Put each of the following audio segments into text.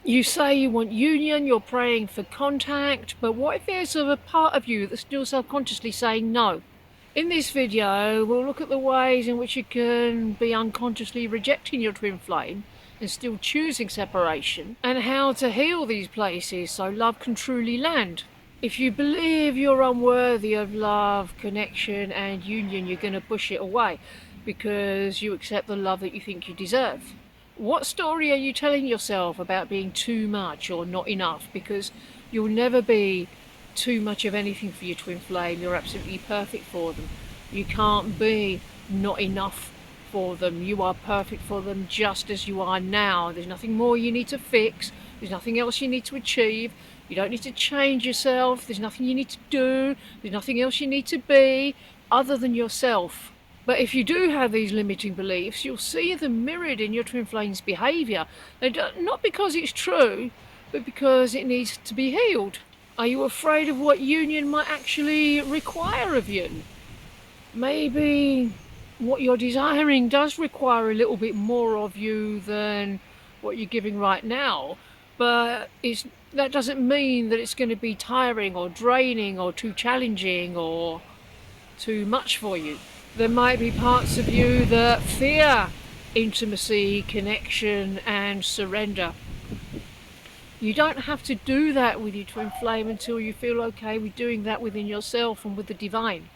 You say you want union, you're praying for contact, but what if there's a part of you that's still subconsciously saying no? In this video, we'll look at the ways in which you can be unconsciously rejecting your twin flame and still choosing separation, and how to heal these places so love can truly land. If you believe you're unworthy of love, connection and union, you're going to push it away because you accept the love that you think you deserve. What story are you telling yourself about being too much or not enough? Because you'll never be too much of anything for your twin flame. You're absolutely perfect for them. You can't be not enough for them. You are perfect for them just as you are now. There's nothing more you need to fix. There's nothing else you need to achieve. You don't need to change yourself. There's nothing you need to do. There's nothing else you need to be other than yourself. But if you do have these limiting beliefs, you'll see them mirrored in your twin flame's behaviour. Not because it's true, but because it needs to be healed. Are you afraid of what union might actually require of you? Maybe what you're desiring does require a little bit more of you than what you're giving right now, but that doesn't mean that it's going to be tiring or draining or too challenging or too much for you. There might be parts of you that fear intimacy, connection and surrender. You don't have to do that with your twin flame until you feel okay with doing that within yourself and with the divine.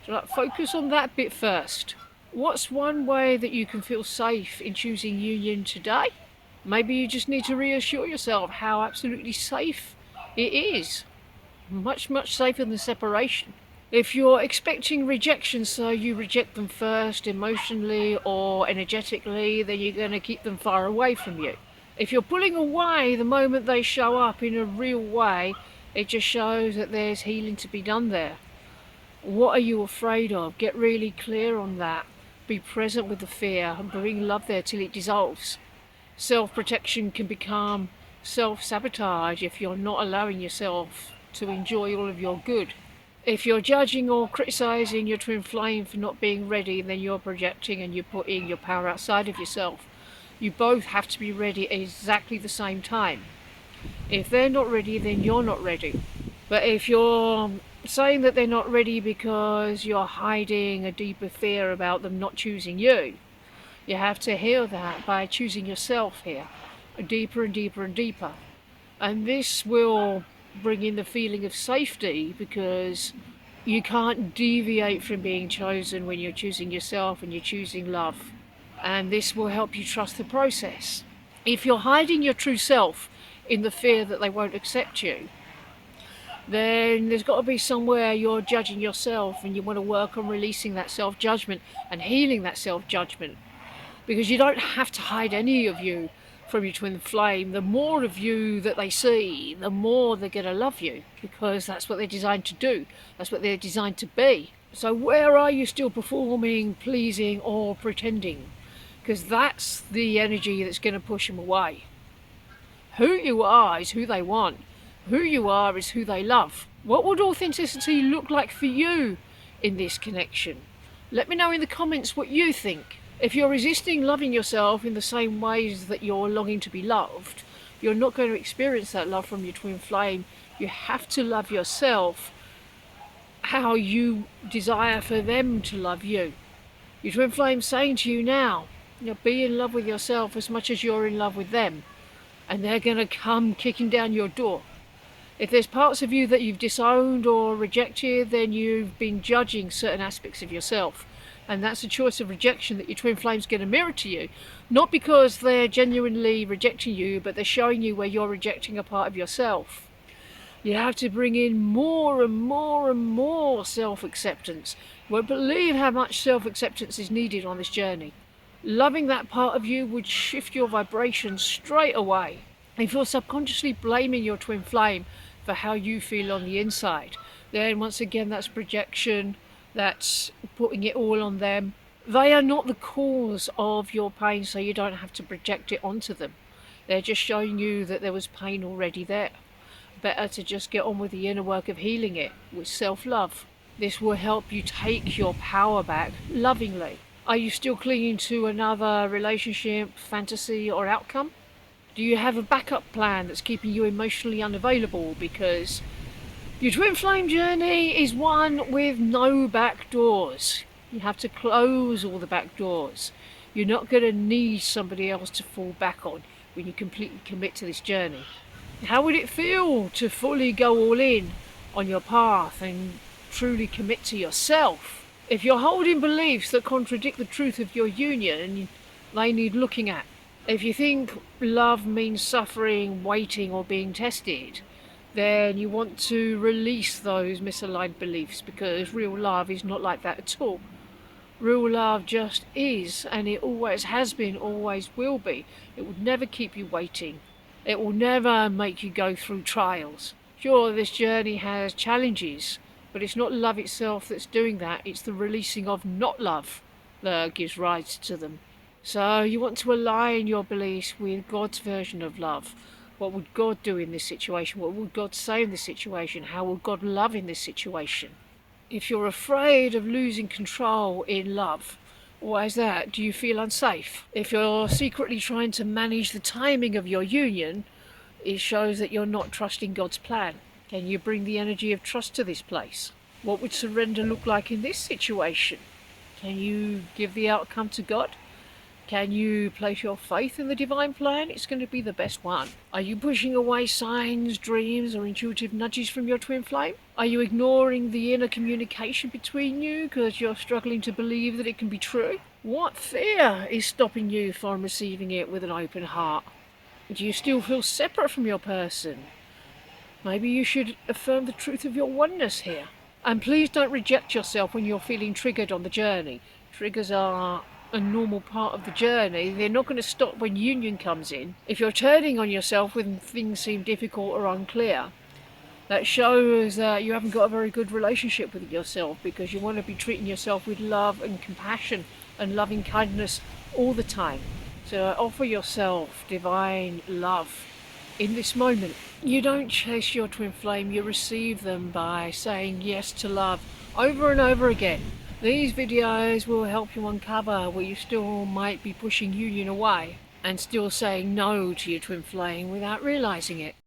So focus on that bit first. What's one way that you can feel safe in choosing union today? Maybe you just need to reassure yourself how absolutely safe it is. Much, much safer than separation. If you're expecting rejection, so you reject them first emotionally or energetically, then you're going to keep them far away from you. If you're pulling away the moment they show up in a real way, it just shows that there's healing to be done there. What are you afraid of? Get really clear on that. Be present with the fear and bring love there till it dissolves. Self-protection can become self-sabotage if you're not allowing yourself to enjoy all of your good. If you're judging or criticising your twin flame for not being ready, then you're projecting and you're putting your power outside of yourself. You both have to be ready at exactly the same time. If they're not ready, then you're not ready. But if you're saying that they're not ready because you're hiding a deeper fear about them not choosing you, you have to heal that by choosing yourself here, deeper and deeper and deeper. And this will bring in the feeling of safety, because you can't deviate from being chosen when you're choosing yourself and you're choosing love. And this will help you trust the process. If you're hiding your true self in the fear that they won't accept you, then there's got to be somewhere you're judging yourself, and you want to work on releasing that self-judgment and healing that self-judgment, because you don't have to hide any of you from your twin flame. The more of you that they see, the more they're going to love you, because that's what they're designed to do. That's what they're designed to be. So where are you still performing, pleasing or pretending? Because that's the energy that's going to push them away. Who you are is who they want. Who you are is who they love. What would authenticity look like for you in this connection? Let me know in the comments what you think. If you're resisting loving yourself in the same ways that you're longing to be loved, you're not going to experience that love from your twin flame. You have to love yourself how you desire for them to love you. Your twin flame's saying to you now, be in love with yourself as much as you're in love with them, and they're going to come kicking down your door. If there's parts of you that you've disowned or rejected, then you've been judging certain aspects of yourself. And that's a choice of rejection that your twin flame's going to mirror to you. Not because they're genuinely rejecting you, but they're showing you where you're rejecting a part of yourself. You have to bring in more and more and more self-acceptance. You won't believe how much self-acceptance is needed on this journey. Loving that part of you would shift your vibration straight away. If you're subconsciously blaming your twin flame for how you feel on the inside, then once again that's projection, that's putting it all on them. They are not the cause of your pain, so you don't have to project it onto them. They're just showing you that there was pain already there. Better to just get on with the inner work of healing it with self-love. This will help you take your power back lovingly. Are you still clinging to another relationship, fantasy or outcome? Do you have a backup plan that's keeping you emotionally unavailable? Because your twin flame journey is one with no back doors. You have to close all the back doors. You're not going to need somebody else to fall back on when you completely commit to this journey. How would it feel to fully go all in on your path and truly commit to yourself? If you're holding beliefs that contradict the truth of your union, they need looking at. If you think love means suffering, waiting, or being tested, then you want to release those misaligned beliefs, because real love is not like that at all. Real love just is, and it always has been, always will be. It will never keep you waiting. It will never make you go through trials. Sure, this journey has challenges, but it's not love itself that's doing that. It's the releasing of not love that gives rise to them. So you want to align your beliefs with God's version of love. What would God do in this situation? What would God say in this situation? How would God love in this situation? If you're afraid of losing control in love, why is that? Do you feel unsafe? If you're secretly trying to manage the timing of your union, it shows that you're not trusting God's plan. Can you bring the energy of trust to this place? What would surrender look like in this situation? Can you give the outcome to God? Can you place your faith in the divine plan? It's going to be the best one. Are you pushing away signs, dreams, or intuitive nudges from your twin flame? Are you ignoring the inner communication between you because you're struggling to believe that it can be true? What fear is stopping you from receiving it with an open heart? Do you still feel separate from your person? Maybe you should affirm the truth of your oneness here. And please don't reject yourself when you're feeling triggered on the journey. Triggers are a normal part of the journey. They're not going to stop when union comes in. If you're turning on yourself when things seem difficult or unclear, that shows that you haven't got a very good relationship with yourself, because you want to be treating yourself with love and compassion and loving kindness all the time. So offer yourself divine love in this moment. You don't chase your twin flame, you receive them by saying yes to love over and over again. These videos will help you uncover where you still might be pushing union away and still saying no to your twin flame without realizing it.